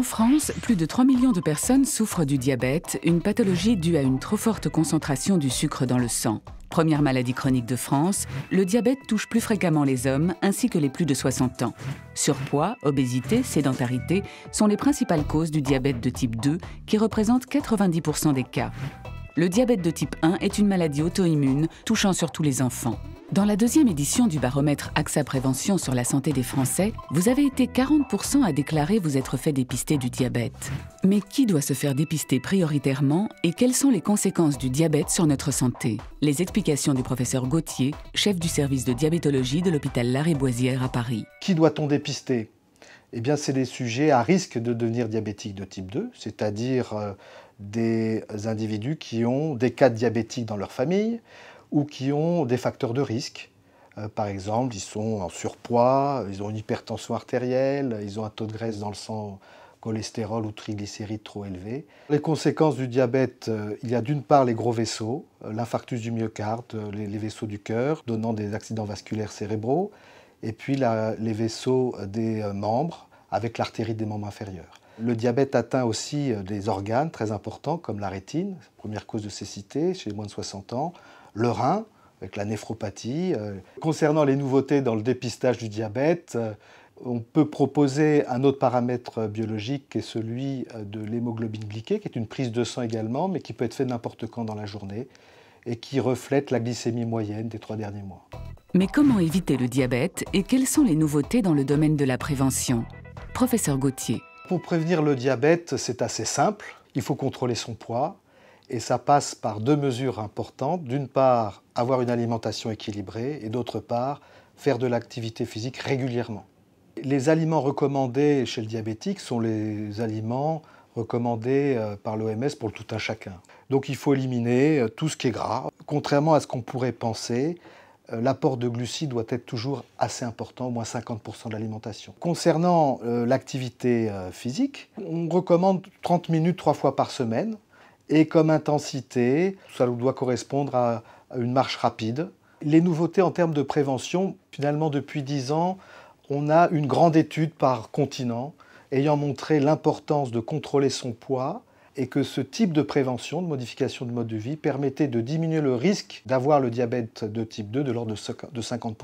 En France, plus de 3 millions de personnes souffrent du diabète, une pathologie due à une trop forte concentration du sucre dans le sang. Première maladie chronique de France, le diabète touche plus fréquemment les hommes ainsi que les plus de 60 ans. Surpoids, obésité, sédentarité sont les principales causes du diabète de type 2 qui représentent 90% des cas. Le diabète de type 1 est une maladie auto-immune touchant surtout les enfants. Dans la deuxième édition du baromètre AXA Prévention sur la santé des Français, vous avez été 40% à déclarer vous être fait dépister du diabète. Mais qui doit se faire dépister prioritairement et quelles sont les conséquences du diabète sur notre santé? Les explications du professeur Gauthier, chef du service de diabétologie de l'hôpital Lariboisière à Paris. Qui doit-on dépister? Eh bien, c'est des sujets à risque de devenir diabétiques de type 2, c'est-à-dire des individus qui ont des cas diabétiques dans leur famille, ou qui ont des facteurs de risque. Par exemple, ils sont en surpoids, ils ont une hypertension artérielle, ils ont un taux de graisse dans le sang, cholestérol ou triglycérides trop élevé. Les conséquences du diabète, il y a d'une part les gros vaisseaux, l'infarctus du myocarde, les vaisseaux du cœur, donnant des accidents vasculaires cérébraux, et puis les vaisseaux des membres, avec l'artérite des membres inférieurs. Le diabète atteint aussi des organes très importants, comme la rétine, première cause de cécité chez les moins de 60 ans, le rein, avec la néphropathie. Concernant les nouveautés dans le dépistage du diabète, on peut proposer un autre paramètre biologique qui est celui de l'hémoglobine glyquée, qui est une prise de sang également, mais qui peut être fait n'importe quand dans la journée et qui reflète la glycémie moyenne des 3 derniers mois. Mais comment éviter le diabète et quelles sont les nouveautés dans le domaine de la prévention? Professeur Gauthier. Pour prévenir le diabète, c'est assez simple. Il faut contrôler son poids. Et ça passe par deux mesures importantes. D'une part, avoir une alimentation équilibrée et d'autre part, faire de l'activité physique régulièrement. Les aliments recommandés chez le diabétique sont les aliments recommandés par l'OMS pour le tout un chacun. Donc il faut éliminer tout ce qui est gras. Contrairement à ce qu'on pourrait penser, l'apport de glucides doit être toujours assez important, au moins 50% de l'alimentation. Concernant l'activité physique, on recommande 30 minutes 3 fois par semaine. Et comme intensité, ça doit correspondre à une marche rapide. Les nouveautés en termes de prévention, finalement depuis 10 ans, on a une grande étude par continent ayant montré l'importance de contrôler son poids et que ce type de prévention, de modification de mode de vie, permettait de diminuer le risque d'avoir le diabète de type 2 de l'ordre de 50%.